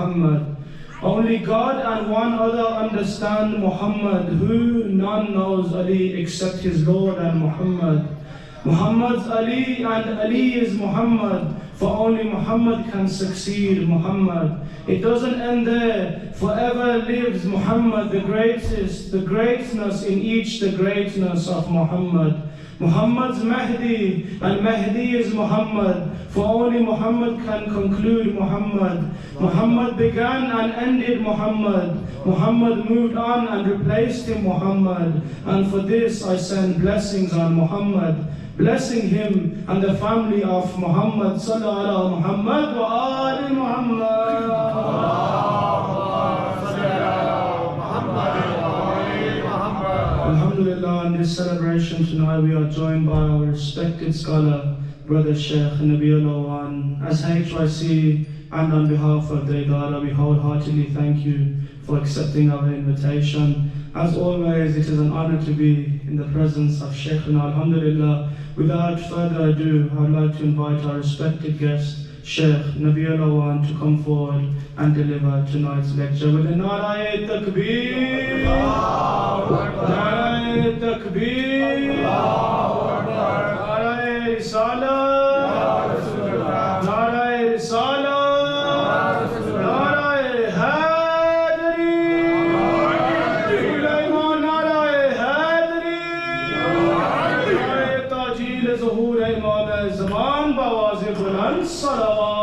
Muhammad. Only God and one other understand Muhammad, who none knows Ali except his Lord and Muhammad. Muhammad's Ali and Ali is Muhammad, for only Muhammad can succeed Muhammad. It doesn't end there, forever lives Muhammad the greatest, the greatness in each the greatness of Muhammad. Muhammad's Mahdi and Mahdi is Muhammad, for only Muhammad can conclude Muhammad. Muhammad began and ended Muhammad. Muhammad moved on and replaced him Muhammad. And for this I send blessings on Muhammad, blessing him and the family of Muhammad. Sallallahu ala Muhammad wa ali Muhammad. Alhamdulillah, in this celebration tonight we are joined by our respected scholar, Brother Sheikh Nabil Awan. As HYC and on behalf of the Idara, we wholeheartedly thank you for accepting our invitation. As always, it is an honor to be in the presence of Sheikh. Alhamdulillah, without further ado, I would like to invite our respected guest, Sheikh Nabil Awan, to come forward and deliver tonight's lecture with a Narae Takbir, Narae Takbir, Narae Risala, Narae Risala, Narae Hadri, Sulaiman Narae Hadri, Narae Tajil Zuhur Imam Zaman Bawazir Bulan Salawat.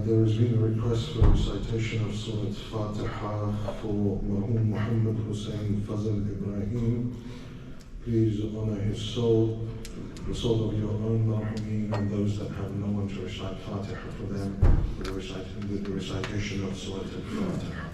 There has been a request for recitation of Surah Fatiha for Marhum Muhammad Hussein Fazl Ibrahim. Please honor his soul, the soul of your own Marhumeen, and those that have no one to recite Fatiha for them, for the recitation of Surah Al-Fatiha.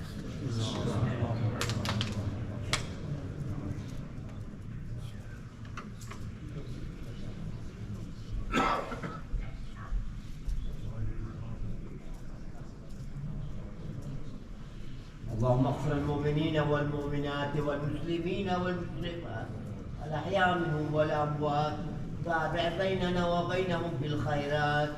اللهم اغفر المؤمنين والمؤمنات والمسلمين والمسلمات الأحياء منهم والأموات، تابع بيننا وبينهم بالخيرات،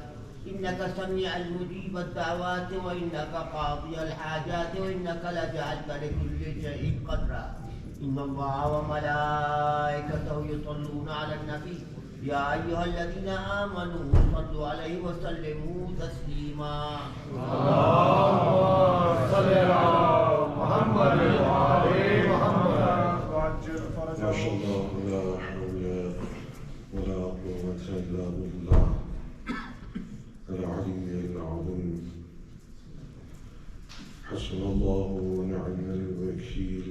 إنك سميع المجيب الدعوات، وإنك قاضي الحاجات، وإنك لجعلت لكل شيء قدرا. إن الله وملائكته يصلون على النبي يا أيها الذين آمنوا صلوا عليه وسلموا تسليما. اللهم صل على محمد وعلى محمد. ما شاء الله، لا حول ولا قوة إلا بالله العلي العظيم. حسبنا الله ونعم الوكيل،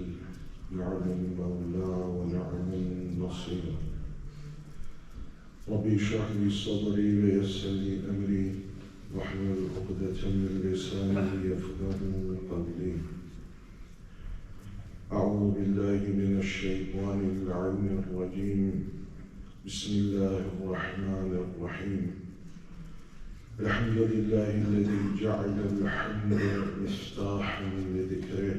نعم المولى ونعم النصير. ربي اشرح لي صدري ويسر لي أمري واحلل عقدة من لساني يفقهوا قولي. أعوذ بالله من الشيطان اللعين الرجيم. بسم الله الرحمن الرحيم. الحمد لله الذي جعل الحمد مفتاحا لذكره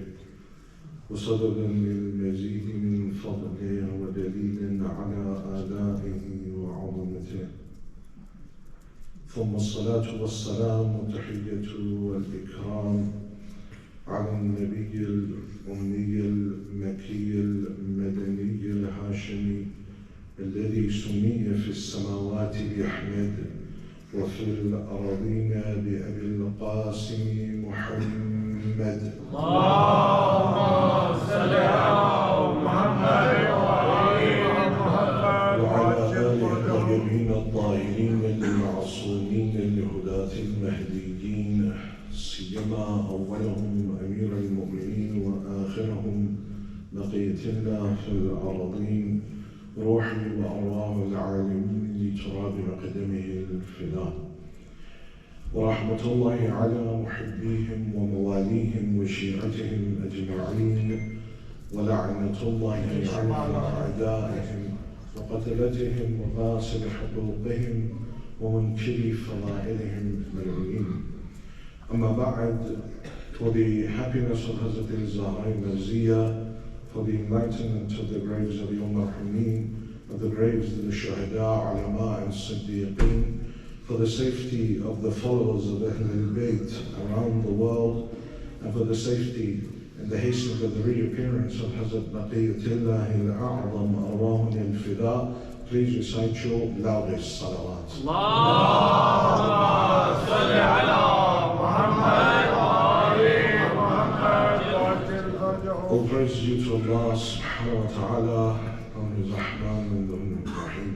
وسببا للمزيد من فضله ودليلا على آلائه وعظمته. ثم الصلاة والسلام والتحية والإكرام على النبي الأمي المكي المدني الهاشمي الذي سمي في السماوات بأحمد وفي الأراضين بأبي القاسم محمد. اللهم صل على محمد وعلى آله الطيبين الطاهرين المعصومين الهداة المهديين، سيما أولهم أمير المؤمنين وآخرهم بقية الله في الأراضين، روحي وأرواح العالمين لتراب مقدمه الفداء. ورحمة الله على محبيهم ومواليهم وشيعتهم أجمعين، ولعنة الله على أعدائهم وقتلتهم وغاصب حقوقهم ومنكري فضائلهم ملعونين. أما بعد, for the happiness of Hazrat al-Zahra Marziyah, for the enlightenment of the graves of the Marhumin, of the graves of the Shuhada, Ulama and Siddiqeen, for the safety of the followers of Ahl al-Bayt around the world, and for the safety and the hastening of the reappearance of Hazrat Baqiyatullah al-A'zam Arwahun al-Fida. Please recite your loudest salawat. Allahumma salli ala Muhammad wa ali Muhammad. All praise due to Allah subhanahu wa ta'ala, on His Rahman and Rahim.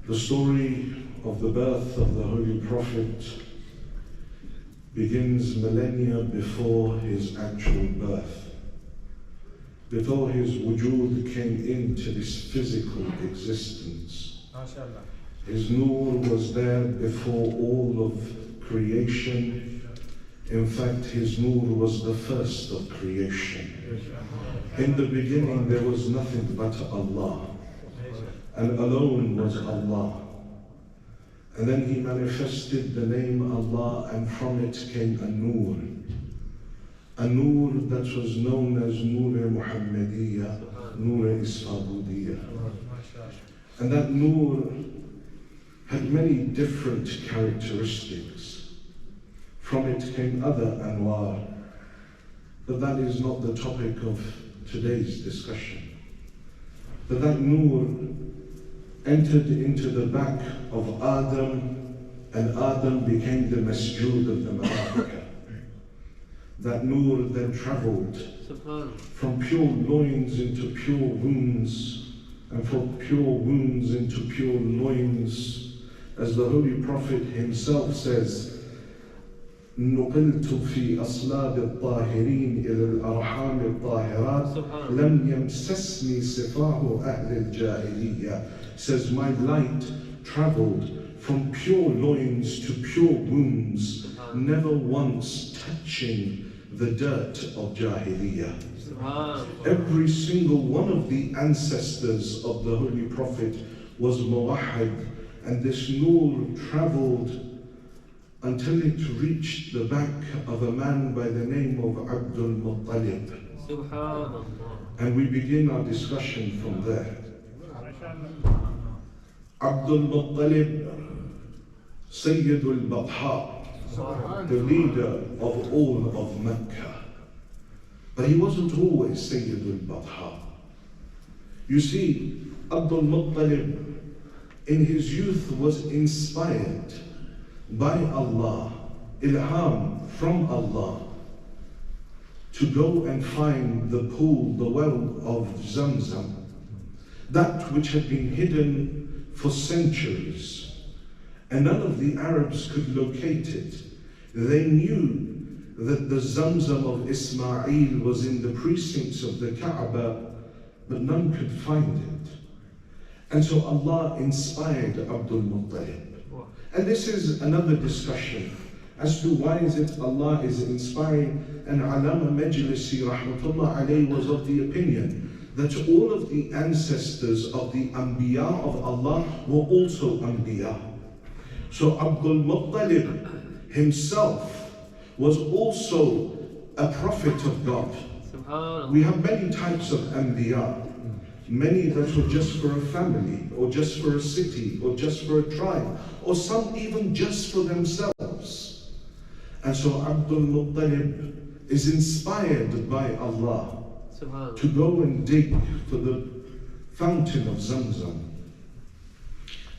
The story of the birth of the Holy Prophet begins millennia before his actual birth. Before his wujud came into this physical existence. His nur was there before all of creation. In fact, his nur was the first of creation. In the beginning there was nothing but Allah, and alone was Allah. And then he manifested the name Allah, and from it came a nur that was known as Nur Muhammadiyya, Nur Isfabudiyya. And that nur had many different characteristics. From it came other anwar, but that is not the topic of today's discussion. But that nur entered into the back of Adam, and Adam became the masjood of the Malaika. That nur then travelled from pure loins into pure wombs, and from pure wombs into pure loins, as the Holy Prophet himself says, نقلت في أصلاب الطاهرين إلى الأرحام الطاهرات لم يمسسني صفاه أهل الجاهلية. Says, my light travelled from pure loins to pure wombs, never once touching the dirt of Jahiliyyah. Every single one of the ancestors of the Holy Prophet was muwahhid, and this nur travelled until it reached the back of a man by the name of Abdul Muttalib. And we begin our discussion from there. Abdul Muttalib, Sayyidul Batha, the leader of all of Mecca. But he wasn't always Sayyidul Batha. You see, Abdul Muttalib in his youth was inspired by Allah, ilham from Allah, to go and find the pool, the well of Zamzam, that which had been hidden for centuries, and none of the Arabs could locate it. They knew that the Zamzam of Ismail was in the precincts of the Kaaba, but none could find it. And so Allah inspired Abdul Muttalib. And this is another discussion as to why is it Allah is inspiring. And Alama Majlisi rahmatullah alayhi was of the opinion that all of the ancestors of the Anbiya of Allah were also Anbiya. So Abdul Muttalib himself was also a prophet of God. We have many types of Anbiya. Many that were just for a family, or just for a city, or just for a tribe, or some even just for themselves. And so Abdul Muttalib is inspired by Allah to go and dig for the fountain of Zamzam.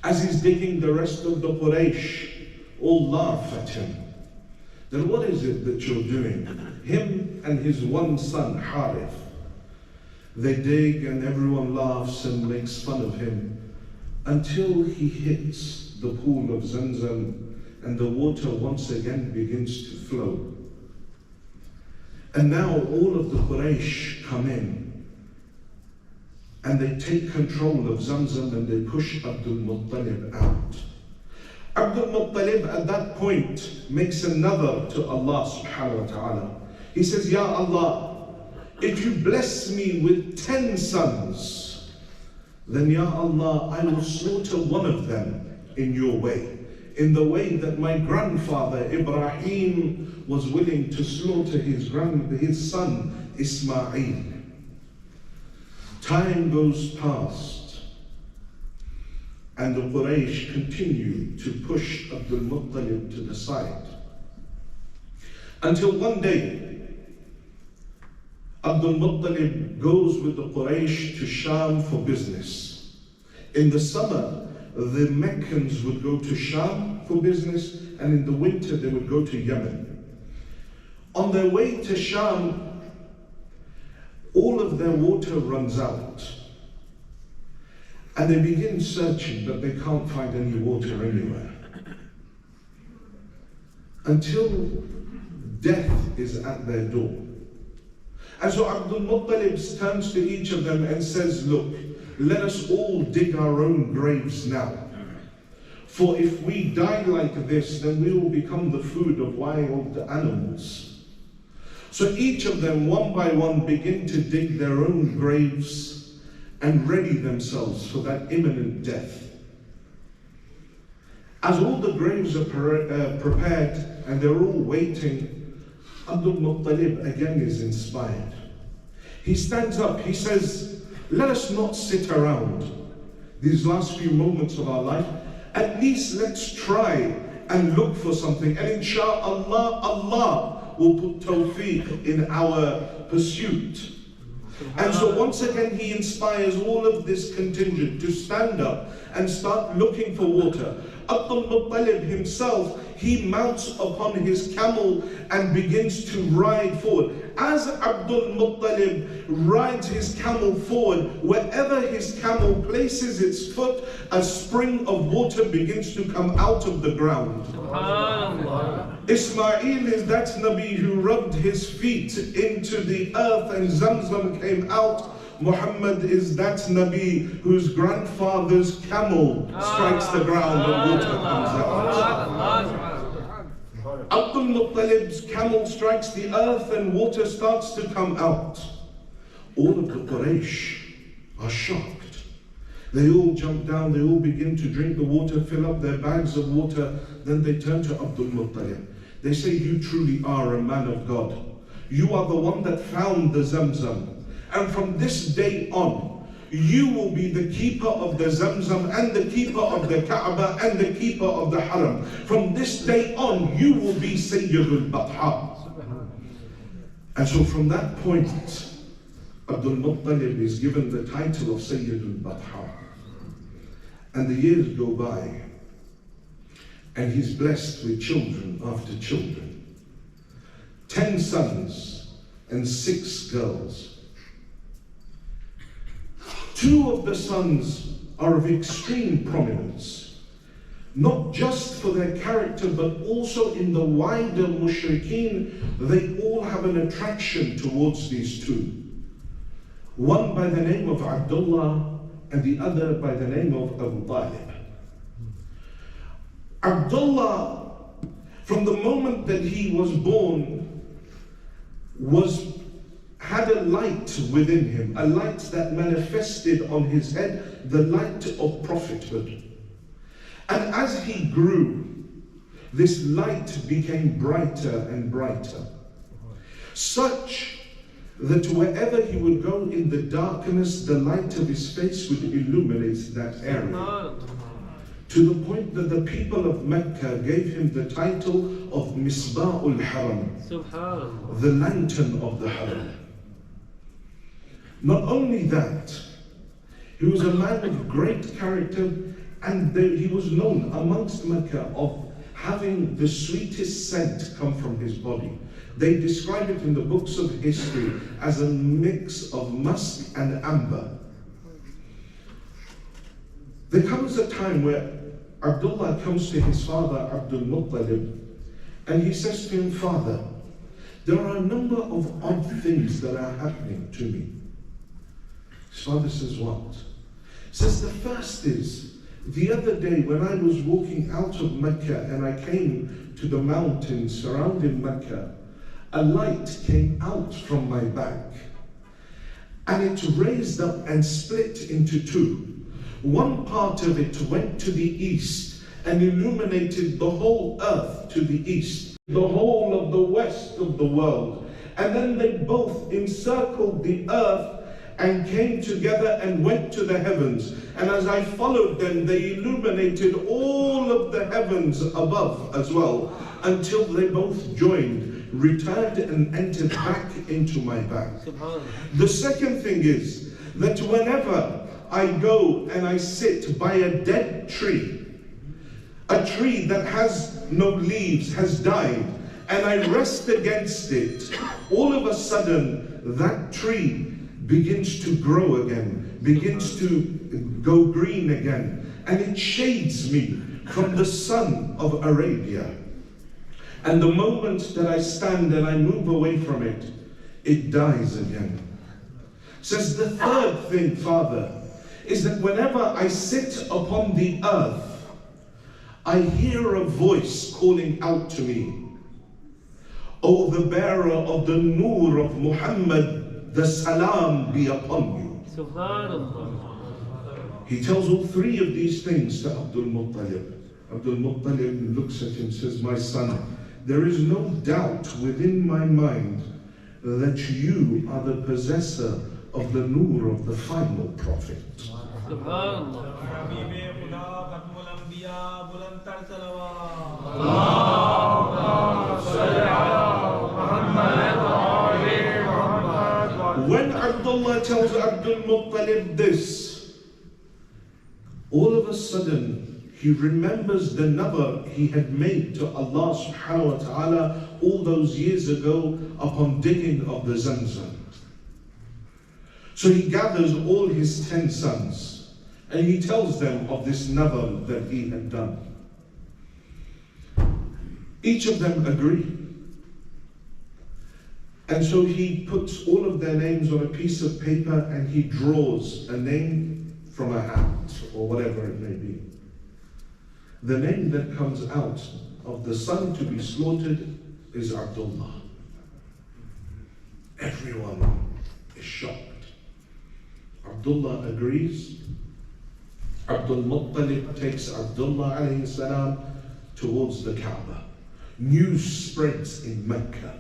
As he's digging, the rest of the Quraysh all laugh at him. Then what is it that you're doing? Him and his one son, Harith. They dig and everyone laughs and makes fun of him until he hits the pool of Zamzam and the water once again begins to flow. And now all of the Quraysh come in and they take control of Zamzam and they push Abdul Muttalib out. Abdul Muttalib at that point makes another to Allah subhanahu wa ta'ala. He says, Ya Allah, if you bless me with 10 sons, then Ya Allah, I will slaughter one of them in your way. in the way that my grandfather Ibrahim was willing to slaughter his son Ismail. Time goes past, and the Quraysh continue to push Abdul Muttalib to the side. Until one day, Abdul Muttalib goes with the Quraysh to Sham for business. In the summer, the Meccans would go to Sham for business, and in the winter they would go to Yemen. On their way to Sham, all of their water runs out. And they begin searching, but they can't find any water anywhere. Until death is at their door. And so Abdul Muttalib turns to each of them and says, look, let us all dig our own graves now. For if we die like this, then we will become the food of wild animals. So each of them, one by one, begin to dig their own graves and ready themselves for that imminent death. As all the graves are prepared and they're all waiting, Abdul Muttalib again is inspired. He stands up, he says, let us not sit around these last few moments of our life. At least let's try and look for something. And insha'Allah, Allah will put tawfiq in our pursuit. And so once again he inspires all of this contingent to stand up and start looking for water. Abdul Muttalib himself, he mounts upon his camel and begins to ride forward. As Abdul Muttalib rides his camel forward, wherever his camel places its foot, a spring of water begins to come out of the ground. Ismail is that Nabi who rubbed his feet into the earth and Zamzam came out. Muhammad is that Nabi whose grandfather's camel strikes the ground and water comes out. Abdul Muttalib's camel strikes the earth and water starts to come out. All of the Quraysh are shocked. They all jump down, they all begin to drink the water, fill up their bags of water. Then they turn to Abdul Muttalib. They say, you truly are a man of God. You are the one that found the Zamzam. And from this day on, you will be the keeper of the Zamzam and the keeper of the Kaaba and the keeper of the Haram. From this day on, you will be Sayyidul Batha. And so from that point, Abdul Muttalib is given the title of Sayyidul Batha. And the years go by, and he's blessed with children after children. 10 sons and 6 girls. 2 of the sons are of extreme prominence, not just for their character, but also in the wider mushrikeen. They all have an attraction towards these 2. One by the name of Abdullah, and the other by the name of Abu Talib. Abdullah, from the moment that he was born, had a light within him, a light that manifested on his head, the light of prophethood. And as he grew, this light became brighter and brighter, such that wherever he would go in the darkness, the light of his face would illuminate that area. To the point that the people of Mecca gave him the title of Misbahul Haram, the lantern of the Haram. Not only that, he was a man of great character, and he was known amongst Mecca of having the sweetest scent come from his body. They describe it in the books of history as a mix of musk and amber. There comes a time where Abdullah comes to his father Abdul Muttalib and he says to him, Father, there are a number of odd things that are happening to me. His father says, what? He says, the first is, the other day when I was walking out of Mecca and I came to the mountains surrounding Mecca, a light came out from my back and it raised up and split into 2. One part of it went to the east and illuminated the whole earth to the east, the whole of the west of the world. And then they both encircled the earth and came together and went to the heavens. And as I followed them, they illuminated all of the heavens above as well, until they both joined, returned and entered back into my back. The second thing is that whenever I go and I sit by a dead tree, a tree that has no leaves, has died, and I rest against it, all of a sudden that tree begins to grow again, begins to go green again, and it shades me from the sun of Arabia. And the moment that I stand and I move away from it, it dies again. Says the third thing, Father, is that whenever I sit upon the earth, I hear a voice calling out to me, "O the bearer of the Noor of Muhammad, the salam be upon you." He tells all three of these things to Abdul Muttalib. Abdul Muttalib looks at him and says, "My son, there is no doubt within my mind that you are the possessor of the Noor of the final prophet." When Abdullah tells Abdul Muttalib this, all of a sudden he remembers the nazar he had made to Allah subhanahu wa ta'ala all those years ago upon digging of the Zamzam. So he gathers all his 10 sons and he tells them of this nazar that he had done. Each of them agree. And so he puts all of their names on a piece of paper and he draws a name from a hat or whatever it may be. The name that comes out of the son to be slaughtered is Abdullah. Everyone is shocked. Abdullah agrees. Abdul Muttalib takes Abdullah alayhi salam towards the Kaaba. News spreads in Mecca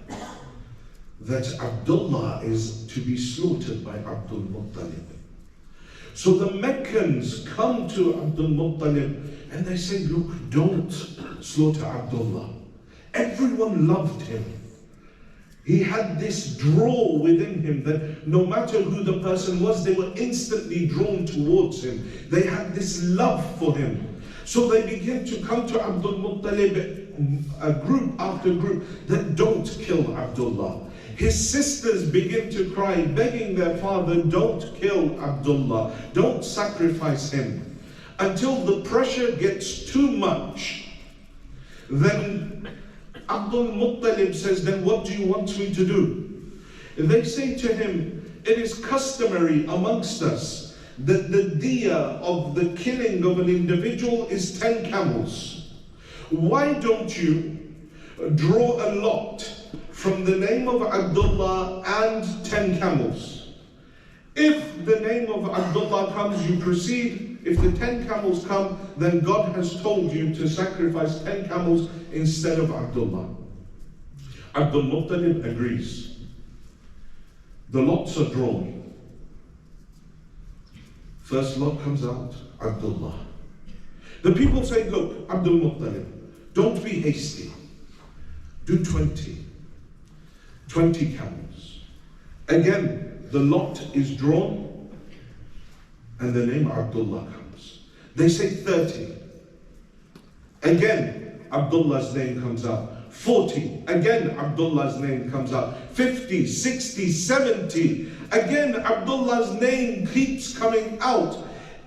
that Abdullah is to be slaughtered by Abdul Muttalib. So the Meccans come to Abdul Muttalib and they say, "Look, don't slaughter Abdullah." Everyone loved him. He had this draw within him that no matter who the person was, they were instantly drawn towards him. They had this love for him. So they begin to come to Abdul Muttalib, a group after group, that don't kill Abdullah. His sisters begin to cry, begging their father, "Don't kill Abdullah, don't sacrifice him." Until the pressure gets too much. Then Abdul Muttalib says, "Then what do you want me to do?" They say to him, "It is customary amongst us that the diya of the killing of an individual is 10 camels. Why don't you draw a lot from the name of Abdullah and 10 camels? If the name of Abdullah comes, you proceed. If the 10 camels come, then God has told you to sacrifice 10 camels instead of Abdullah." Abdul Muttalib agrees. The lots are drawn. First lot comes out, Abdullah. The people say, "Look, Abdul Muttalib, don't be hasty. Do 20 camels." Again, the lot is drawn and the name Abdullah comes. They say 30. Again, Abdullah's name comes out. 40. Again, Abdullah's name comes out. 50, 60, 70. Again, Abdullah's name keeps coming out.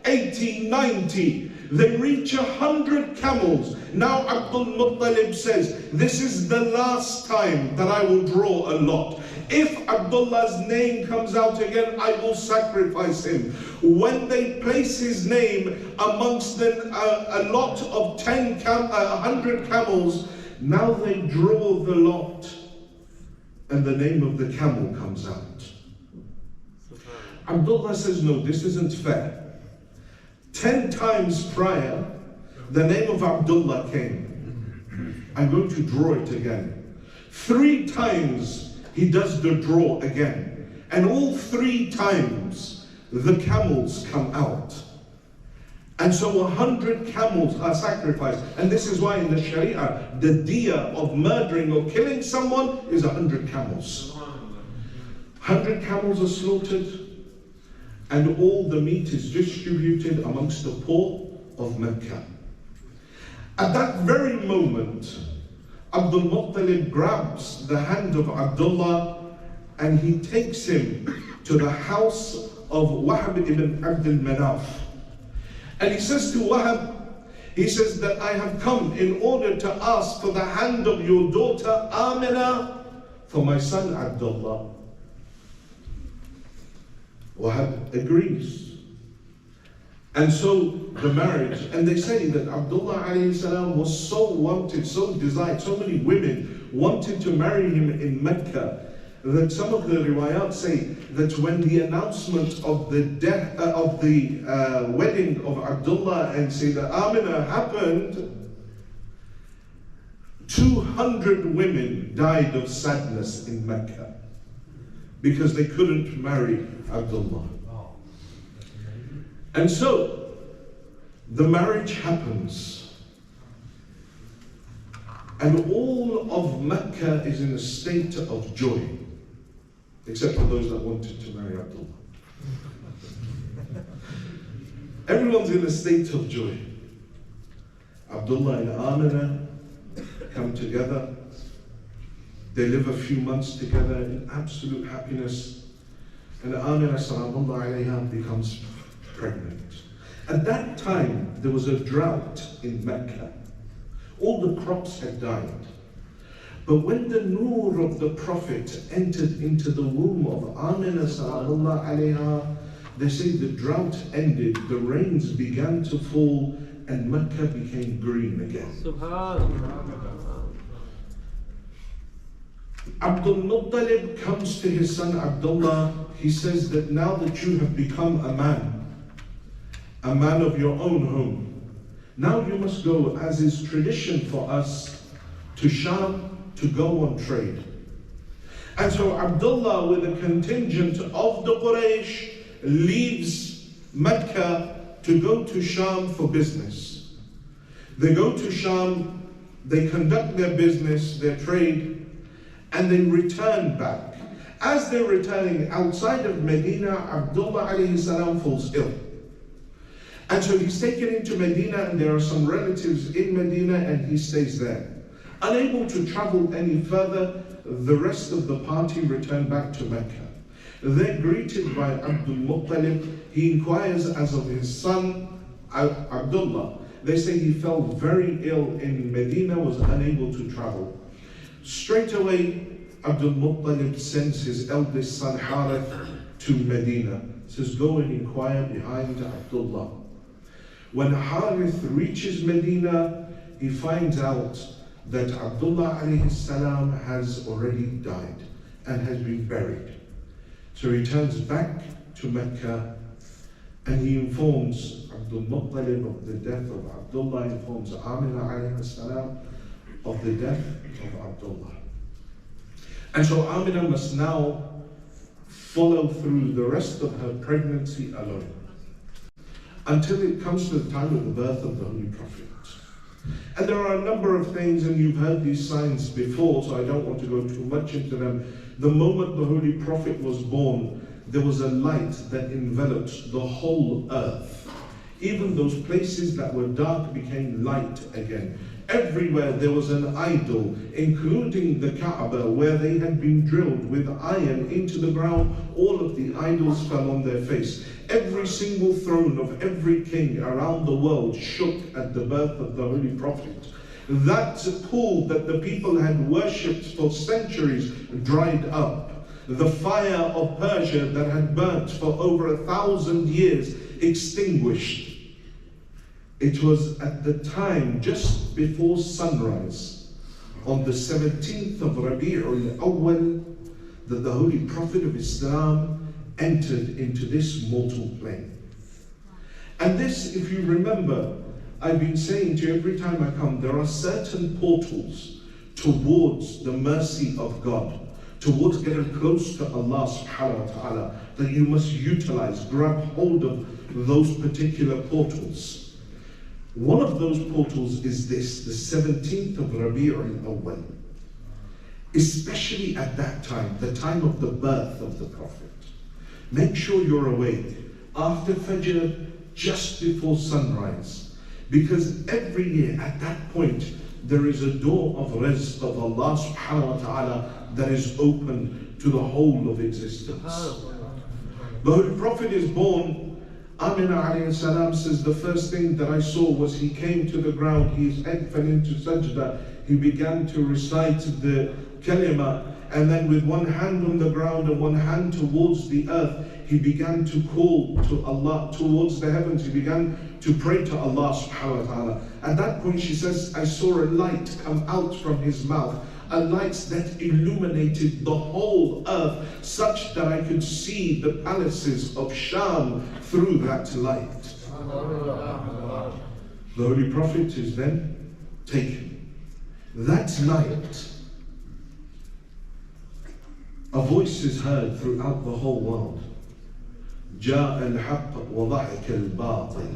80, 90. They reach 100 camels. Now Abdul Muttalib says, "This is the last time that I will draw a lot. If Abdullah's name comes out again, I will sacrifice him." When they place his name amongst a lot of 100 camels, now they draw the lot and the name of the camel comes out. Abdullah says, "No, this isn't fair. 10 times prior, the name of Abdullah came. I'm going to draw it again. 3 times he does the draw again. And all 3 times the camels come out. And so 100 camels are sacrificed. And this is why in the Sharia, the diya of murdering or killing someone is 100 camels. 100 camels are slaughtered, and all the meat is distributed amongst the poor of Mecca. At that very moment, Abdul Muttalib grabs the hand of Abdullah and he takes him to the house of Wahab ibn Abdul Manaf. And he says to Wahab, he says that I have come in order to ask for the hand of your daughter Amina for my son Abdullah. Wahab agrees. And so the marriage, and they say that Abdullah alayhi salam was so wanted, so desired, so many women wanted to marry him in Mecca, that some of the riwayat say that when the announcement of the death of the wedding of Abdullah and Sayyidah Amina happened, 200 women died of sadness in Mecca because they couldn't marry Abdullah. And so the marriage happens, and all of Mecca is in a state of joy, except for those that wanted to marry Abdullah. Everyone's in a state of joy. Abdullah and Amina come together. They live a few months together in absolute happiness. And Amina sallallahu alayha becomes pregnant. At that time, there was a drought in Mecca. All the crops had died. But when the nur of the Prophet entered into the womb of Amina sallallahu alayha, they say the drought ended, the rains began to fall, and Mecca became green again. Abdul Muttalib comes to his son Abdullah. He says that now that you have become a man of your own home, now you must go, as is tradition for us, to Sham to go on trade. And so Abdullah, with a contingent of the Quraysh, leaves Mecca to go to Sham for business. They go to Sham, they conduct their business, their trade, and they return back. As they're returning outside of Medina, Abdullah alayhi salam falls ill. And so he's taken into Medina, and there are some relatives in Medina, and he stays there. Unable to travel any further, the rest of the party return back to Mecca. They're greeted by Abdul Muttalib. He inquires as of his son, Abdullah. They say he fell very ill in Medina, was unable to travel. Straight away, Abdul Muttalib sends his eldest son Harith to Medina. Says, go and inquire behind Abdullah. When Harith reaches Medina, he finds out that Abdullah alayhi salam has already died and has been buried. So he turns back to Mecca and he informs Abdul Muttalib of the death of Abdullah, informs Amina alayhi salam of the death of Abdullah. And so Amina must now follow through the rest of her pregnancy alone, until it comes to the time of the birth of the Holy Prophet. And there are a number of things, and you've heard these signs before, so I don't want to go too much into them. The moment the Holy Prophet was born, there was a light that enveloped the whole earth. Even those places that were dark became light again. Everywhere there was an idol, including the Kaaba, where they had been drilled with iron into the ground. All of the idols fell on their face. Every single throne of every king around the world shook at the birth of the Holy Prophet. That pool that the people had worshipped for centuries dried up. The fire of Persia that had burnt for over 1,000 years extinguished. It was at the time just before sunrise, on the 17th of Rabi'ul Awwal, that the Holy Prophet of Islam entered into this mortal plane. And this, if you remember, I've been saying to you every time I come, there are certain portals towards the mercy of God, towards getting close to Allah subhanahu wa ta'ala, that you must utilize, grab hold of those particular portals. One of those portals is this, the 17th of Rabi' al-Awwal. Especially at that time, the time of the birth of the Prophet. Make sure you're awake after Fajr, just before sunrise. Because every year at that point, there is a door of rizq of Allah subhanahu wa ta'ala that is open to the whole of existence. The Holy Prophet is born. Amina alayhi salam says, the first thing that I saw was he came to the ground, his head fell into sajda, he began to recite the kalima, and then with one hand on the ground and one hand towards the earth, he began to call to Allah, towards the heavens. He began to pray to Allah subhanahu wa ta'ala. At that point she says, I saw a light come out from his mouth, a light that illuminated the whole earth, such that I could see the palaces of Sham through that light. The Holy Prophet is then taken. That night, a voice is heard throughout the whole world. جاء الحق وضحك الباطل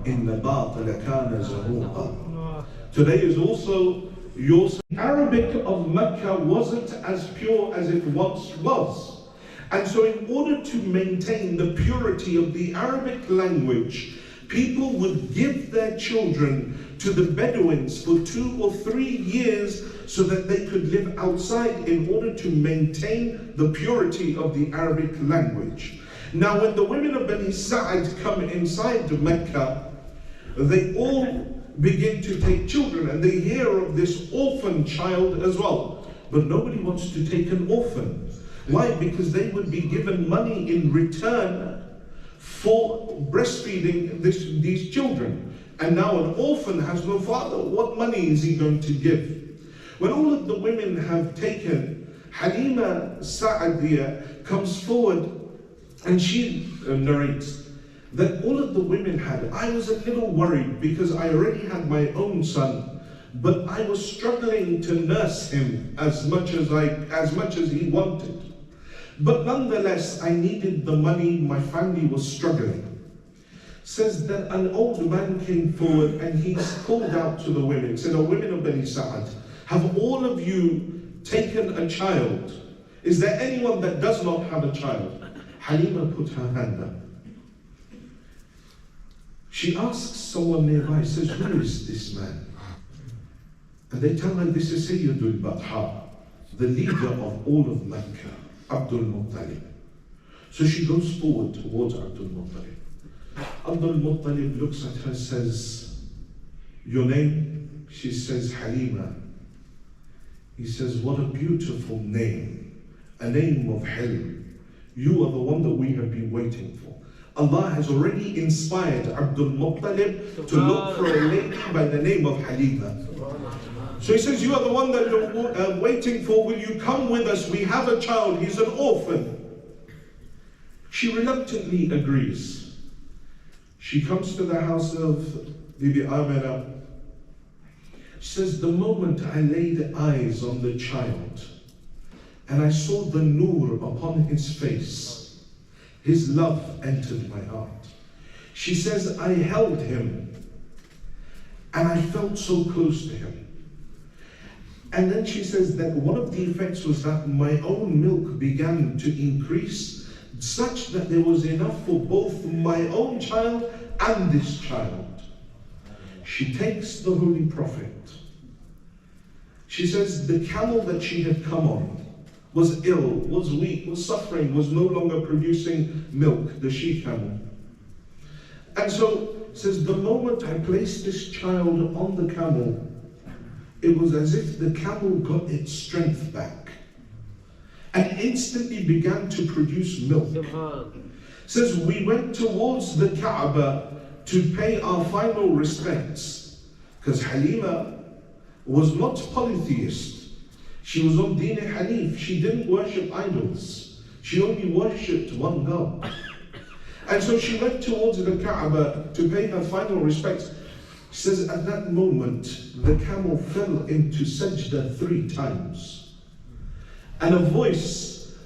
إن الباطل كان زهوقا. Today is also your Arabic of Mecca wasn't as pure as it once was. And so in order to maintain the purity of the Arabic language, people would give their children to the Bedouins for 2 or 3 years so that they could live outside in order to maintain the purity of the Arabic language. Now when the women of Bani Sa'ad come inside Mecca, they all begin to take children, and they hear of this orphan child as well. But nobody wants to take an orphan. Why? Because they would be given money in return for breastfeeding these children. And now an orphan has no father. What money is he going to give? When all of the women have taken, Halima Sa'adiyah comes forward and she narrates that all of the women had. I was a little worried because I already had my own son, but I was struggling to nurse him as much as he wanted. But nonetheless, I needed the money. My family was struggling. Says that an old man came forward and he called out to the women, said, "O women of Bani Sa'ad, have all of you taken a child? Is there anyone that does not have a child?" Halima put her hand up. She asks someone nearby, says, "Who is this man?" And they tell her, this is Sayyidul Batha, the leader of all of Mecca, Abdul Muttalib. So she goes forward towards Abdul Muttalib. Abdul Muttalib looks at her, says, "Your name?" She says, "Halima." He says, "What a beautiful name, a name of Hilm. You are the one that we have been waiting for." Allah has already inspired Abdul Muttalib to look for a lady by the name of Halima. So he says, "You are the one that you're waiting for. Will you come with us? We have a child. He's an orphan." She reluctantly agrees. She comes to the house of Bibi Amina. She says, "The moment I laid eyes on the child and I saw the nur upon his face, his love entered my heart." She says, "I held him and I felt so close to him." And then she says that one of the effects was that my own milk began to increase, such that there was enough for both my own child and this child. She takes the Holy Prophet. She says the camel that she had come on was ill, was weak, was suffering, was no longer producing milk, the she camel. And so, says, the moment I placed this child on the camel, it was as if the camel got its strength back and instantly began to produce milk. Says, we went towards the Kaaba to pay our final respects, because Halima was not polytheist. She was on Deen Hanif. She didn't worship idols. She only worshipped one God. And so she went towards the Kaaba to pay her final respects. says at that moment, the camel fell into sajda 3 times. And a voice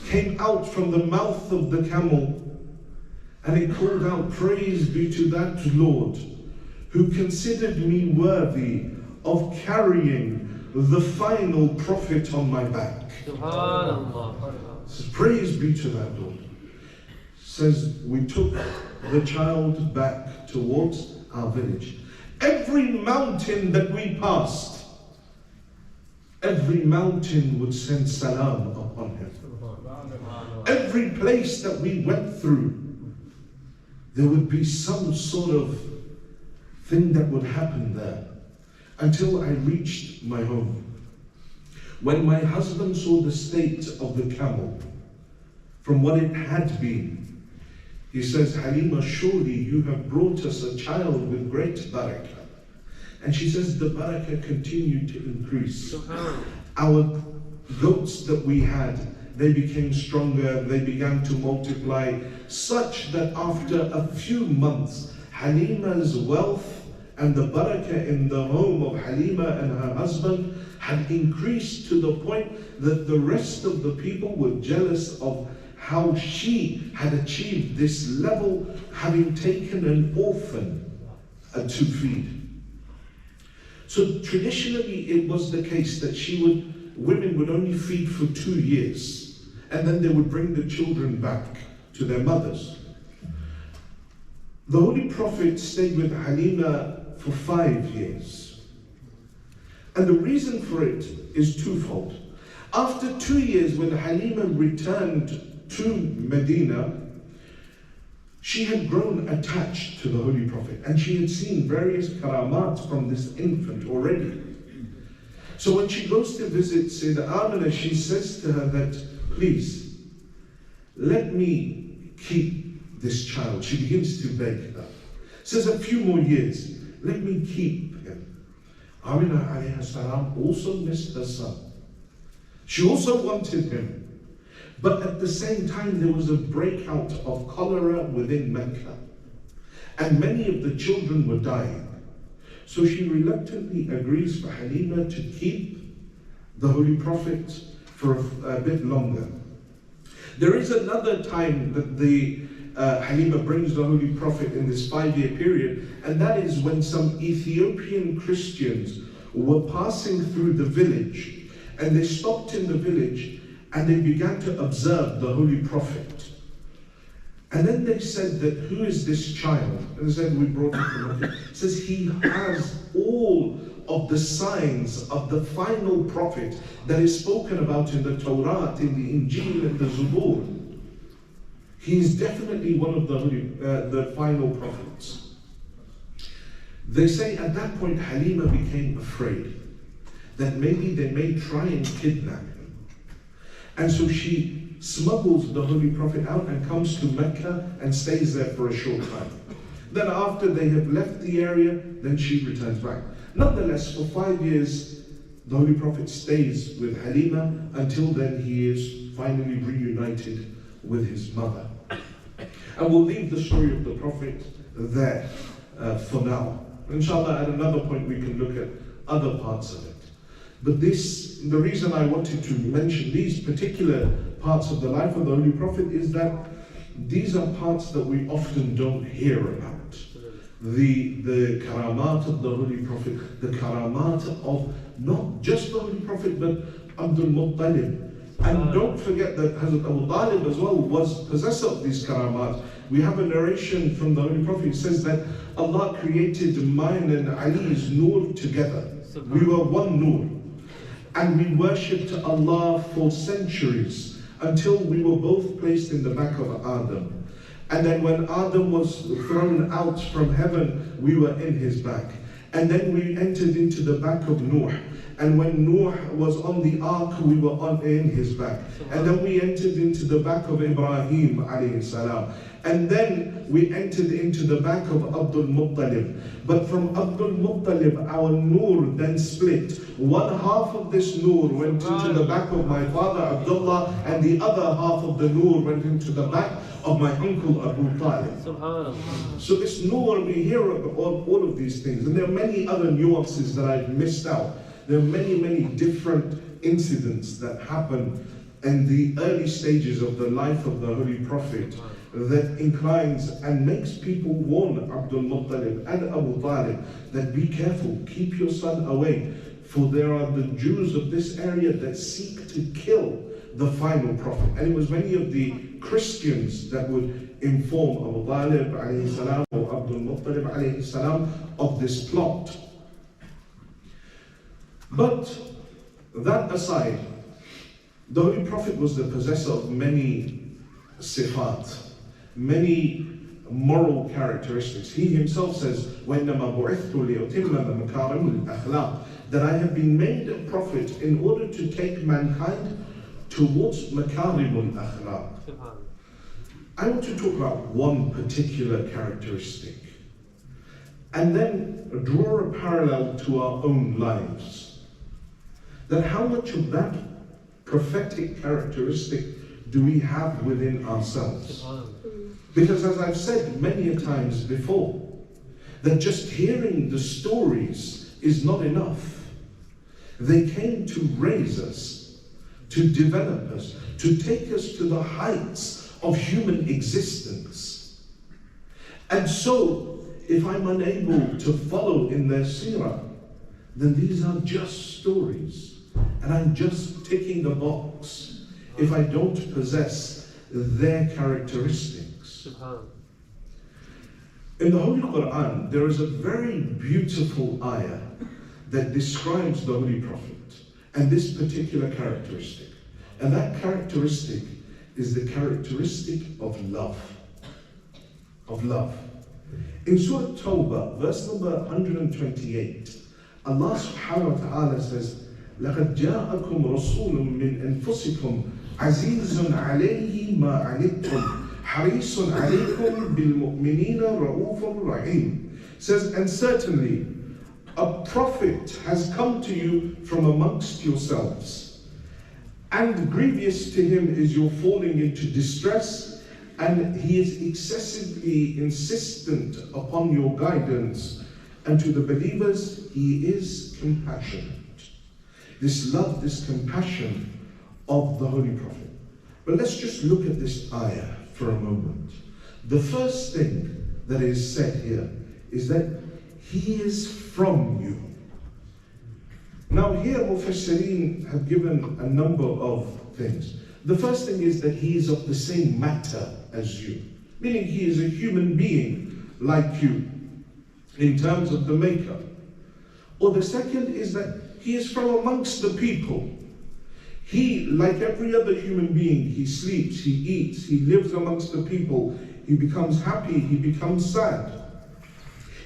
came out from the mouth of the camel, and it called out, "Praise be to that Lord who considered me worthy of carrying the final prophet on my back." Subhanallah. Says, praise be to that Lord. Says, we took the child back towards our village. Every mountain that we passed, every mountain would send salam upon him. Every place that we went through, there would be some sort of thing that would happen there, until I reached my home. When my husband saw the state of the camel, from what it had been, he says, "Halima, surely you have brought us a child with great barakah." And she says, the barakah continued to increase. Our goats that we had, they became stronger, they began to multiply, such that after a few months, Halima's wealth and the barakah in the home of Halima and her husband had increased to the point that the rest of the people were jealous of how she had achieved this level, having taken an orphan to feed. So traditionally it was the case that women would only feed for 2 years, and then they would bring the children back to their mothers. The Holy Prophet stayed with Halima for 5 years. And the reason for it is twofold. After 2 years, when Halima returned to Medina, she had grown attached to the Holy Prophet, and she had seen various karamat from this infant already. So when she goes to visit Sayyidah Amina, she says to her that, "Please, let me keep this child." She begins to beg her. Says, "A few more years, let me keep him." Amina alayhi salam also missed her son. She also wanted him. But at the same time, there was a breakout of cholera within Mecca, and many of the children were dying. So she reluctantly agrees for Halima to keep the Holy Prophet for a bit longer. There is another time that Halima brings the Holy Prophet in this 5-year period, and that is when some Ethiopian Christians were passing through the village, and they stopped in the village and they began to observe the Holy Prophet. And then they said that, "Who is this child?" And they said, "We brought him from Mecca." It says, "He has all of the signs of the final prophet that is spoken about in the Torah, in the Injil, and the Zabur. He is definitely one of the final prophets." They say at that point Halima became afraid that maybe they may try and kidnap him. And so she smuggles the Holy Prophet out and comes to Mecca and stays there for a short time. Then after they have left the area, then she returns back. Nonetheless, for 5 years, the Holy Prophet stays with Halima until then he is finally reunited with his mother. And we'll leave the story of the Prophet there for now. Inshallah, at another point we can look at other parts of it. But the reason I wanted to mention these particular parts of the life of the Holy Prophet is that these are parts that we often don't hear about. The karamat of the Holy Prophet, the karamat of not just the Holy Prophet, but Abdul Muttalib. And don't forget that Hazrat Abu Talib as well was possessor of these karamat. We have a narration from the Holy Prophet. It says that Allah created mine and Ali's nur together. We were one nur. And we worshipped Allah for centuries until we were both placed in the back of Adam. And then when Adam was thrown out from heaven, we were in his back. And then we entered into the back of Nuh. And when Nuh was on the ark, we were in his back. And then we entered into the back of Ibrahim alayhi salam. And then we entered into the back of Abdul Muttalib. But from Abdul Muttalib, our nur then split. One half of this nur went into the back of my father Abdullah, and the other half of the nur went into the back of my uncle Abu Talib. So this nur, we hear about all of these things, and there are many other nuances that I've missed out. There are many, many different incidents that happen in the early stages of the life of the Holy Prophet that inclines and makes people warn Abdul Muttalib and Abu Talib that be careful, keep your son away, for there are the Jews of this area that seek to kill the final prophet. And it was many of the Christians that would inform Abu Talib alayhi salam or Abdul Muttalib alayhi salam of this plot. But that aside, the Holy Prophet was the possessor of many sifat, many moral characteristics. He himself says, وَإِنَّمَا بُعِثْتُ لِأُتِمَّ مَكَارِمُ الْأَخْلَاقِ, that I have been made a prophet in order to take mankind towards makarimul akhlaq. I want to talk about one particular characteristic and then draw a parallel to our own lives. That how much of that prophetic characteristic do we have within ourselves? Because as I've said many a times before, that just hearing the stories is not enough. They came to raise us, to develop us, to take us to the heights of human existence. And so, if I'm unable to follow in their seerah, then these are just stories, and I'm just ticking the box if I don't possess their characteristics. In the Holy Quran, there is a very beautiful ayah that describes the Holy Prophet and this particular characteristic. And that characteristic is the characteristic of love. Of love. In Surah Tawbah, verse number 128, Allah subhanahu wa ta'ala says, لَقَدْ جَاءَكُمْ رَسُولٌ مِّنْ أَنفُسِكُمْ عَزِيزٌ عَلَيْهِ مَا عَنِتُّمْ حَرِيصٌ عَلَيْكُمْ بِالْمُؤْمِنِينَ رَءُوفٌ رَحِيمٌ. Says, and certainly a prophet has come to you from amongst yourselves, and grievous to him is your falling into distress, and he is excessively insistent upon your guidance, and to the believers he is compassionate. This love, this compassion of the Holy Prophet. But let's just look at this ayah for a moment. The first thing that is said here is that he is from you. Now here Mufassirin have given a number of things. The first thing is that he is of the same matter as you, meaning he is a human being like you in terms of the makeup. Or the second is that he is from amongst the people. He, like every other human being, he sleeps, he eats, he lives amongst the people, he becomes happy, he becomes sad.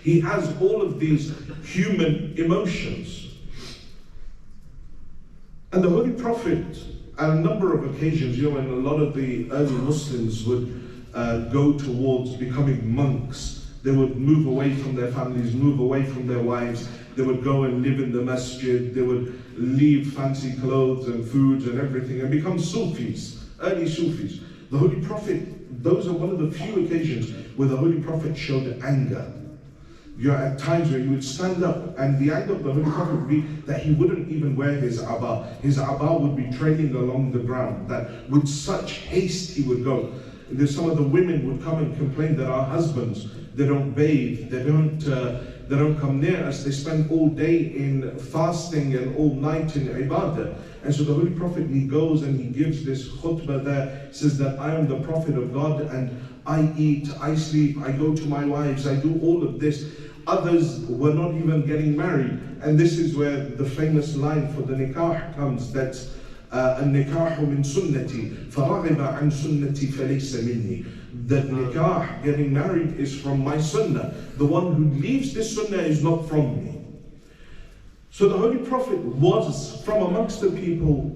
He has all of these human emotions. And the Holy Prophet, on a number of occasions, when a lot of the early Muslims would go towards becoming monks, they would move away from their families, move away from their wives, they would go and live in the masjid, they would leave fancy clothes and foods and everything and become Sufis, early Sufis. The Holy Prophet, those are one of the few occasions where the Holy Prophet showed anger. You know, at times where he would stand up, and the anger of the Holy Prophet would be that he wouldn't even wear his abba. His abba would be trailing along the ground, that with such haste he would go. There's some of the women would come and complain that our husbands, they don't bathe, they don't come near us, they spend all day in fasting and all night in ibadah. And so the Holy Prophet, he goes and he gives this khutbah there, says that I am the Prophet of God and I eat, I sleep, I go to my wives, I do all of this. Others were not even getting married. And this is where the famous line for the nikah comes, that's النكاح من سنتي فرغب عن سنتي فليس مني. That nikah, getting married, is from my sunnah. The one who leaves this sunnah is not from me. So the Holy Prophet was from amongst the people.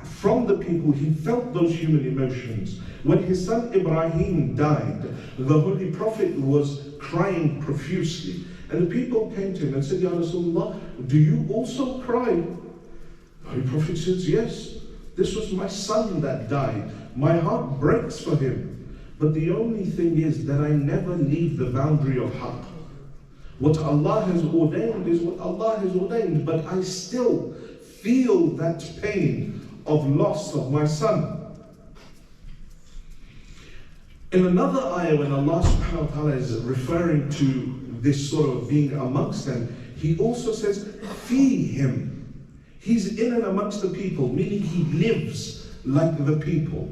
From the people, he felt those human emotions. When his son Ibrahim died, the Holy Prophet was crying profusely. And the people came to him and said, Ya Rasulullah, do you also cry? The Holy Prophet says, yes, this was my son that died. My heart breaks for him. But the only thing is that I never leave the boundary of haqq. What Allah has ordained is what Allah has ordained, but I still feel that pain of loss of my son. In another ayah, when Allah subhanahu wa ta'ala is referring to this sort of being amongst them, He also says, fee him. He's in and amongst the people, meaning he lives like the people.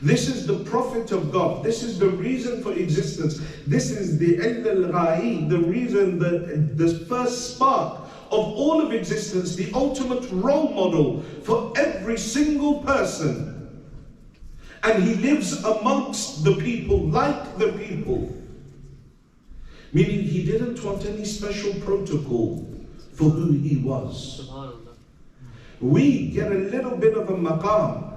This is the Prophet of God. This is the reason for existence. This is the al-gha'i, the reason, the first spark of all of existence, the ultimate role model for every single person. And he lives amongst the people, like the people. Meaning he didn't want any special protocol for who he was. We get a little bit of a maqam,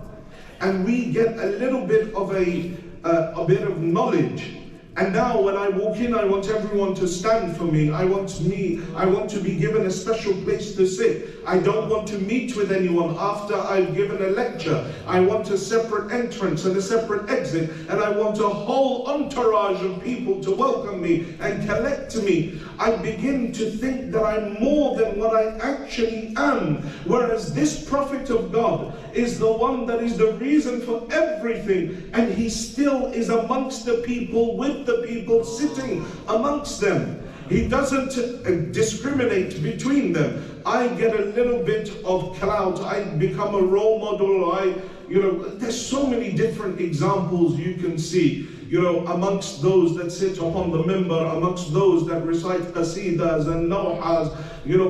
and we get a little bit of a bit of knowledge. And now when I walk in, I want everyone to stand for me. I want to be given a special place to sit. I don't want to meet with anyone after I've given a lecture. I want a separate entrance and a separate exit. And I want a whole entourage of people to welcome me and collect me. I begin to think that I'm more than what I actually am. Whereas this Prophet of God is the one that is the reason for everything. And he still is amongst the people, with the people, sitting amongst them. He doesn't discriminate between them. I get a little bit of clout. I become a role model. There's so many different examples you can see. Amongst those that sit upon the minbar, amongst those that recite qasidas and nawhas,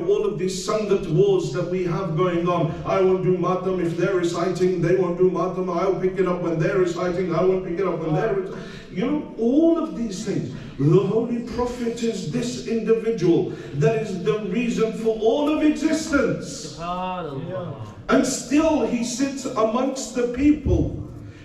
all of these sangat wars that we have going on. I won't do matam if they're reciting, they won't do matam. I'll pick it up when they're reciting, I won't pick it up when they're reciting. All of these things. The Holy Prophet is this individual that is the reason for all of existence. And still he sits amongst the people.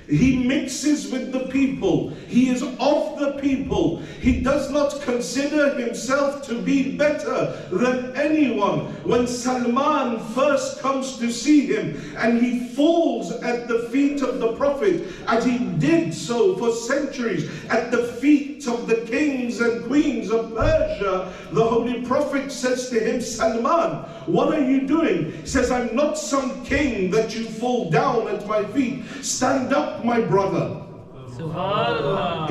He mixes with the people. He is of the people. He does not consider himself to be better than anyone. When Salman first comes to see him and he falls at the feet of the Prophet, as he did so for centuries at the feet of the kings and queens of Persia, the Holy Prophet says to him, Salman, what are you doing? He says, I'm not some king that you fall down at my feet. Stand up, my brother.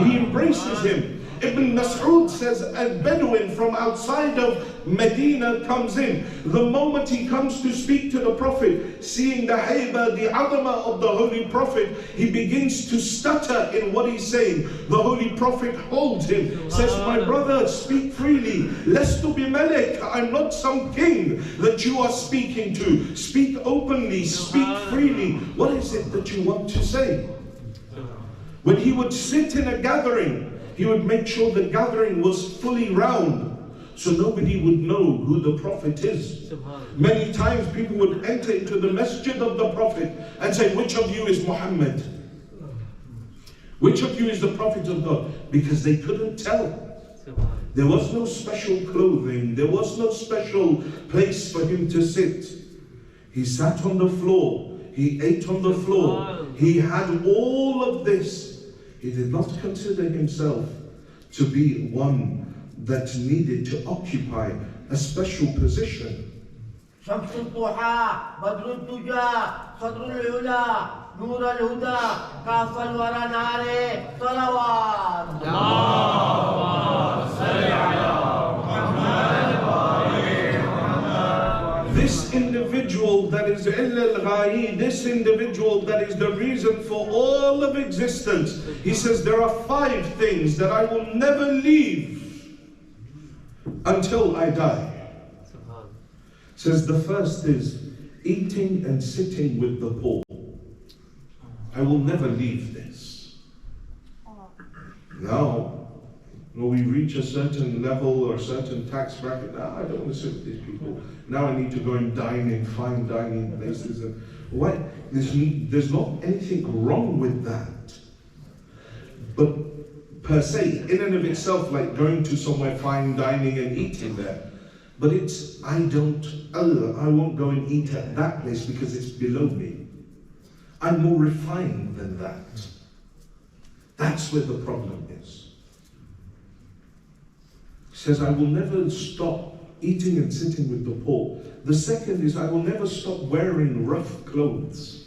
He embraces him. Ibn Mas'ud says a Bedouin from outside of Medina comes in. The moment he comes to speak to the Prophet, seeing the hayba, the adama of the Holy Prophet, he begins to stutter in what he's saying. The Holy Prophet holds him, says, my brother, speak freely. Lestu bi malik, I'm not some king that you are speaking to. Speak openly, speak freely. What is it that you want to say? When he would sit in a gathering, he would make sure the gathering was fully round, so nobody would know who the Prophet is. Many times people would enter into the masjid of the Prophet and say, which of you is Muhammad? Which of you is the Prophet of God? Because they couldn't tell. There was no special clothing. There was no special place for him to sit. He sat on the floor. He ate on the floor. He had all of this. He did not consider himself to be one that needed to occupy a special position. شمس الضحى بدر الدجى صدر العلا نور الهدى كاف الورى نار صلوات اللهم صل على محمد This individual that is al-gha'i, this individual that is the reason for all of existence, he says there are 5 things that I will never leave until I die. Says the first is eating and sitting with the poor. I will never leave this. Now, when we reach a certain level or a certain tax bracket, now I don't want to sit with these people. Now I need to go and dine in fine dining places. And why? There's not anything wrong with that. But per se, in and of itself, like going to somewhere fine dining and eating there. But it's, I won't go and eat at that place because it's below me. I'm more refined than that. That's where the problem is. He says, I will never stop eating and sitting with the poor. The second is, I will never stop wearing rough clothes.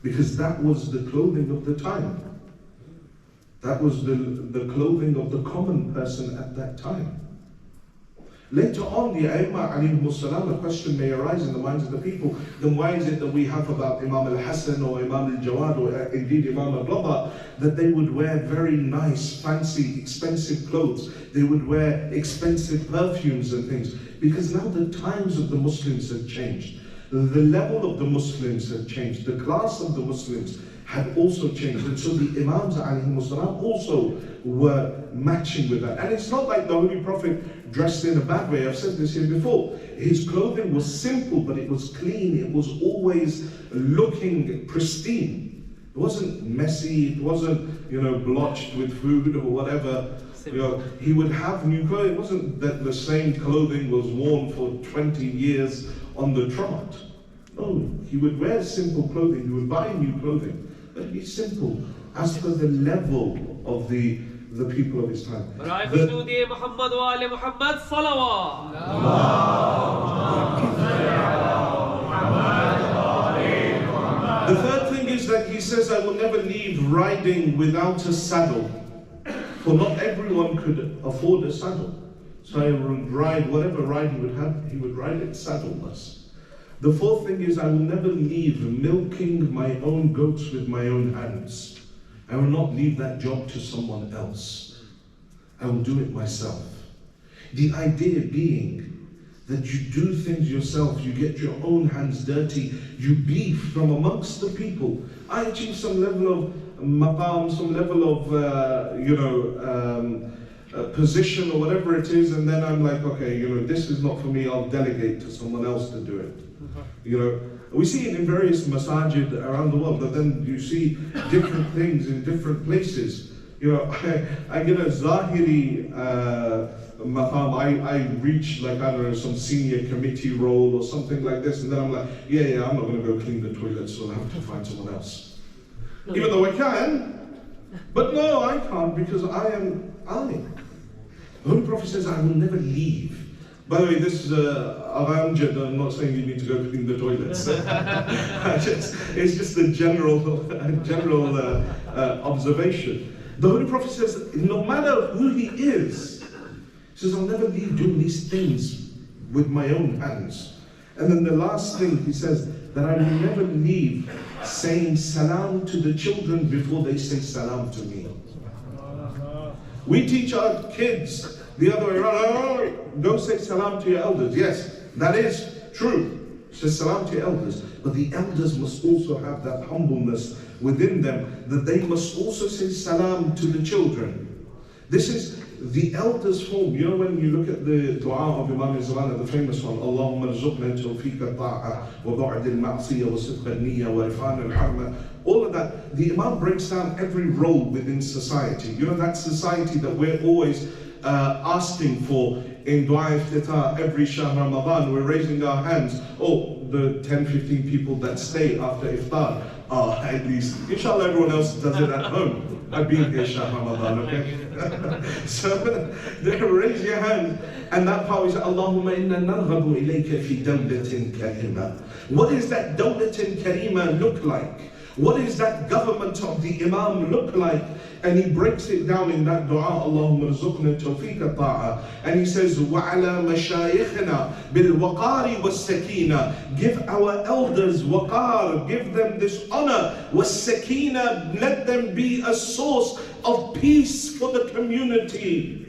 Because that was the clothing of the time. That was the clothing of the common person at that time. Later on, the Aimma alayhimu salam, a question may arise in the minds of the people, then why is it that we have about Imam al-Hasan or Imam al-Jawad or indeed Imam al-Baba, that they would wear very nice, fancy, expensive clothes, they would wear expensive perfumes and things, because now the times of the Muslims have changed. The level of the Muslims have changed. The class of the Muslims had also changed. And so the Imams ﷺ also were matching with that. And it's not like the Holy Prophet dressed in a bad way. I've said this here before. His clothing was simple, but it was clean. It was always looking pristine. It wasn't messy. It wasn't, blotched with food or whatever. He would have new clothing. It wasn't that the same clothing was worn for 20 years on the trot. No, he would wear simple clothing. He would buy new clothing. But be simple, as per the level of the people of his time. The third thing is that he says, I will never leave riding without a saddle. For not everyone could afford a saddle. So I would ride, whatever ride he would have, he would ride it saddleless. The fourth thing is, I will never leave milking my own goats with my own hands. I will not leave that job to someone else. I will do it myself. The idea being that you do things yourself, you get your own hands dirty, you beef from amongst the people. I achieve some level of maqam, some level of position or whatever it is, and then I'm like, okay, this is not for me, I'll delegate to someone else to do it. We see it in various masajid around the world, but then you see different things in different places. I get a Zahiri maqam, I reach some senior committee role or something like this, and then I'm like, yeah, I'm not going to go clean the toilet, so I have to find someone else. Even though I can, but no, I can't, because I am Ali. The Holy Prophet says, I will never leave. By the way, this is Awan, I'm not saying you need to go clean the toilets. It's just a general observation. The Holy Prophet says, no matter who he is, he says, I'll never leave doing these things with my own hands. And then the last thing he says, that I will never leave saying salam to the children before they say salam to me. We teach our kids the other way around. Don't say salam to your elders. Yes, that is true. Say salam to your elders. But the elders must also have that humbleness within them, that they must also say salam to the children. This is the elders' form. When you look at the dua of Imam Molana, the famous one, Allahumma rzuqna tawfiqa ta'a wa ba'd al-ma'siyah wa sidq al-niyya wa rifan al-harma. All of that, the Imam breaks down every role within society. That society that we're always asking for in dua iftitah every Shahr Ramadan. We're raising our hands. Oh, the 10-15 people that stay after iftar are at least, inshallah everyone else does it at home. I've been here Shahr Ramadan, okay? So raise your hand, and that part is Allahumma inna narghabu ilayka fi dawlatin karima. What does that dawlatin karima look like? What does that government of the Imam look like? And he breaks it down in that dua, Allahumma rzuqna tawfiqa ta'a. And he says, وَعَلَى مَشَايِخِنَا بِالْوَقَارِ وَالسَّكِينَةِ. Give our elders waqar, give them this honor. وَالسَّكِينَةِ, let them be a source of peace for the community.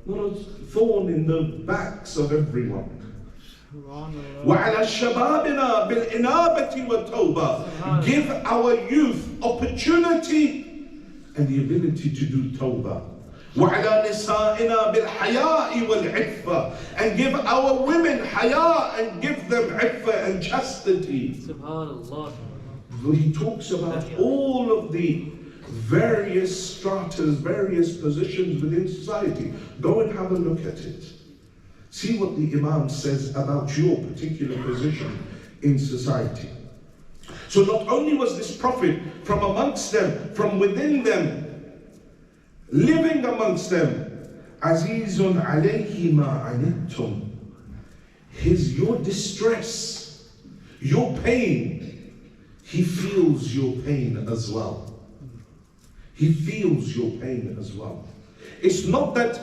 Not a thorn in the backs of everyone. وَعَلَى شَبَابِنَا بِالْإِنَابَةِ وَالتَّوْبَةِ. Give our youth opportunity and the ability to do tawbah. وَعَلَى نِسَائِنَا بِالْحَيَاءِ وَالْعِفَّةِ. And give our women haya and give them iffah and chastity. Subhanallah. He talks about all of the various stratas, various positions within society. Go and have a look at it. See what the Imam says about your particular position in society. So not only was this Prophet from amongst them, from within them, living amongst them, Azizun alayhi ma anittum, your distress, your pain, he feels your pain as well. He feels your pain as well. It's not that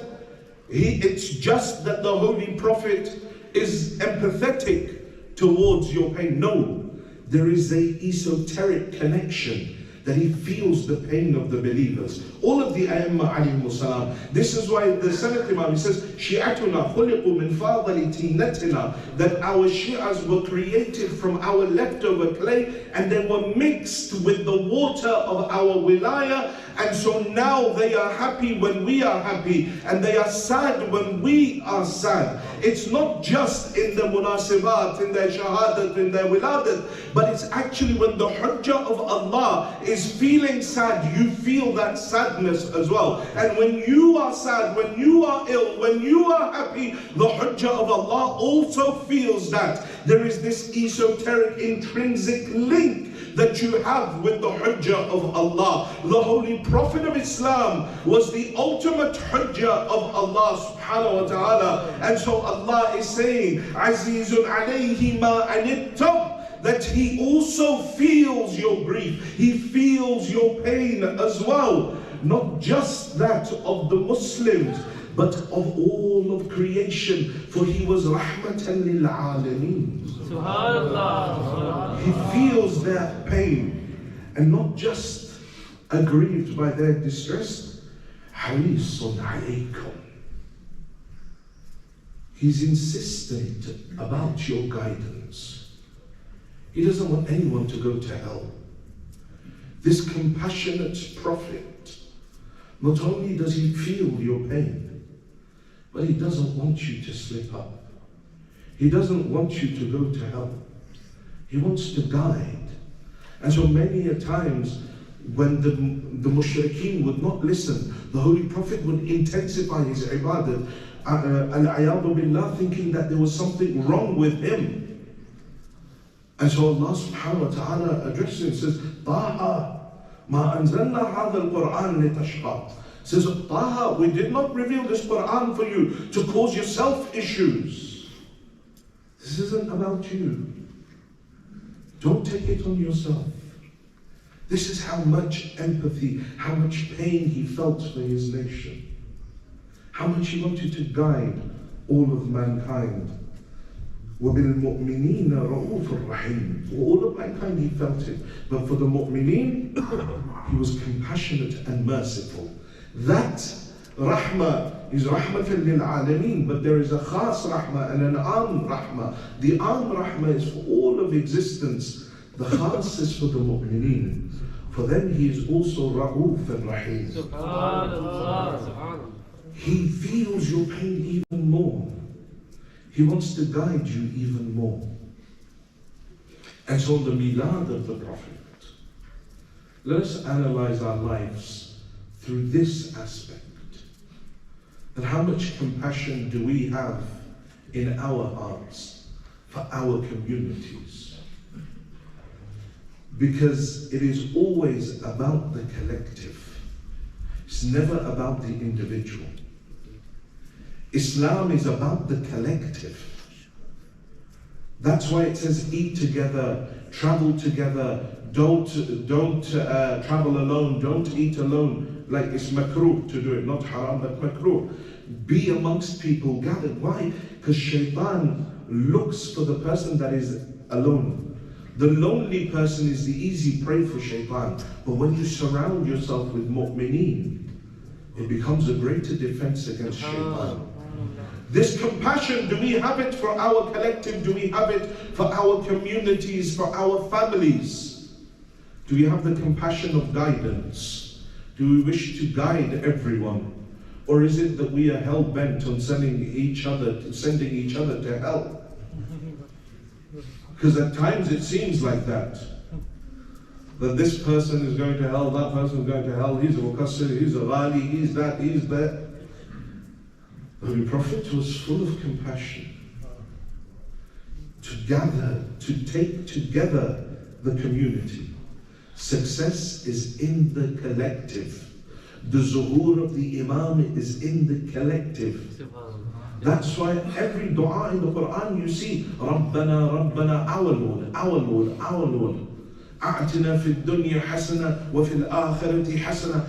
it's just that the Holy Prophet is empathetic towards your pain. No, there is an esoteric connection that he feels the pain of the believers. All of the A'immah alayhimu salam. This is why the Senate Imam, he says, Shi'atuna khuliqu min fadali tinatina, that our Shi'as were created from our leftover clay and they were mixed with the water of our wilayah, and so now they are happy when we are happy and they are sad when we are sad. It's not just in the munasibat, in their shahadat, in their wiladat, but it's actually when the hujjah of Allah is feeling sad, you feel that sadness as well. And when you are sad, when you are ill, when you are happy, the hujjah of Allah also feels that. There is this esoteric intrinsic link that you have with the hujjah of Allah. The Holy Prophet of Islam was the ultimate hujjah of Allah subhanahu wa ta'ala. And so Allah is saying, Azizun alayhi ma anittum, that he also feels your grief, he feels your pain as well. Not just that of the Muslims, but of all of creation, for he was rahmatan lil alameen. Subhanallah. He feels their pain, and not just aggrieved by their distress. Harisun alaykum. He's insistent about your guidance. He doesn't want anyone to go to hell. This compassionate Prophet, not only does he feel your pain, but he doesn't want you to slip up. He doesn't want you to go to hell. He wants to guide. And so many a times when the mushrikeen would not listen, the Holy Prophet would intensify his ibadat, al-ayadu billah, thinking that there was something wrong with him. And so Allah subhanahu wa ta'ala addresses him and says, Taha, ma anzalna hadha al-Qur'an litashqa. Says, Taha, we did not reveal this Qur'an for you to cause yourself issues. This isn't about you. Don't take it on yourself. This is how much empathy, how much pain he felt for his nation. How much he wanted to guide all of mankind. وَبِالْمُؤْمِنِينَ رَؤُوفٌ رَحِيمٌ. For all of mankind he felt it. But for the mu'mineen, he was compassionate and merciful. That rahmah is rahmatan lil alameen, but there is a khas rahmah and an am rahmah. The am rahmah is for all of existence. The khas is for the mu'mineen. For them he is also ra'uf and rahim. He feels your pain even more. He wants to guide you even more. And so the milad of the Prophet, let us analyze our lives through this aspect. That how much compassion do we have in our hearts for our communities? Because it is always about the collective. It's never about the individual. Islam is about the collective. That's why it says eat together, travel together, don't travel alone, don't eat alone. Like it's makruh to do it, not haram, but makruh. Be amongst people gathered. Why? Because shaitan looks for the person that is alone. The lonely person is the easy prey for shaitan. But when you surround yourself with mu'mineen, it becomes a greater defense against shaitan. This compassion, do we have it for our collective? Do we have it for our communities, for our families? Do we have the compassion of guidance? Do we wish to guide everyone? Or is it that we are hell-bent on sending each other to hell? Because at times it seems like that. That this person is going to hell, that person is going to hell, he's a muqassir, he's a ghali, he's that, he's that. The Holy Prophet was full of compassion. To gather, to take together the community. Success is in the collective. The zuhur of the Imam is in the collective. That's why every dua in the Quran you see, Rabbana, Rabbana, our Lord, our Lord, our Lord. A'tina fi dunya hasana wa fil akhirati hasana.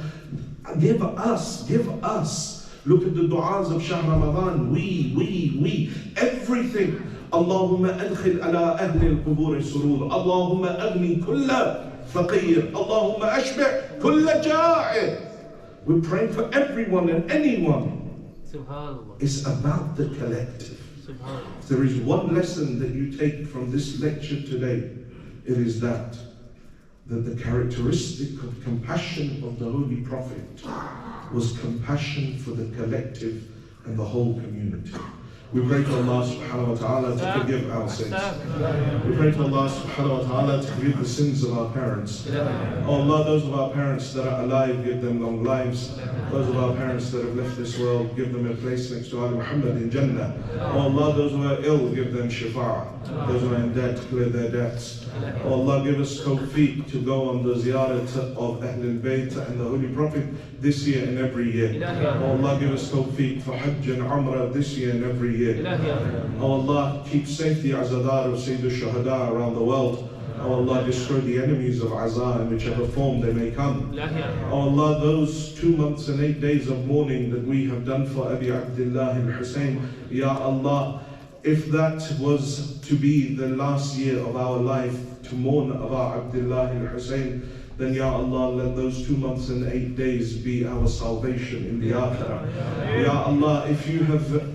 Give us, give us. Look at the du'as of Shahr Ramadan. We, everything. Allahumma adkhil ala ahli al-qubur surur. Allahumma agni kulla faqir. Allahumma ashbi' kulla ja'ir. We're praying for everyone and anyone. It's about the collective. If there is one lesson that you take from this lecture today, it is that the characteristic of compassion of the Holy Prophet was compassion for the collective and the whole community. We pray to Allah subhanahu wa ta'ala to forgive our sins. We pray to Allah subhanahu wa ta'ala to forgive the sins of our parents. Oh Allah, those of our parents that are alive, give them long lives. Those of our parents that have left this world, give them a place next to Ali Muhammad in Jannah. Oh Allah, those who are ill, give them shifa'. Those who are in debt, clear their debts. Oh Allah, give us tawfiq to go on the ziyarat of Ahlul Bayt and the Holy Prophet this year and every year. Oh Allah, give us tawfiq for Hajj and Umrah this year and every year. Oh Allah, keep safe the azadar of Sayyid al-Shuhada around the world. Oh Allah, destroy the enemies of Azar in whichever form they may come. Oh Allah, those 2 months and 8 days of mourning that we have done for Abi Abdullah al-Hussein, Ya Allah, if that was to be the last year of our life to mourn Aba Abdullah al-Hussein, then Ya Allah, let those 2 months and 8 days be our salvation in the Akhirah. Ya Allah, if you have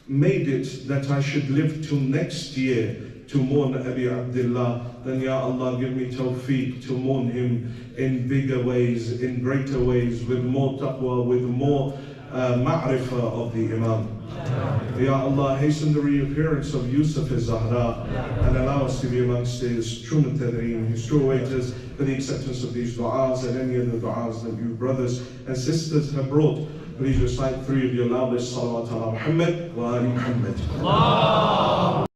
made it that I should live till next year to mourn Abi Abdullah, then Ya Allah, give me tawfiq to mourn him in bigger ways, in greater ways, with more taqwa, with more ma'rifah of the Imam. Ya Allah, hasten the reappearance of Yusuf al-Zahra and allow us to be amongst his true muttadreen, his true waiters, for the acceptance of these du'as and any other du'as that you brothers and sisters have brought. Please recite 3 of your loudest salawat ala Muhammad wa ali Muhammad.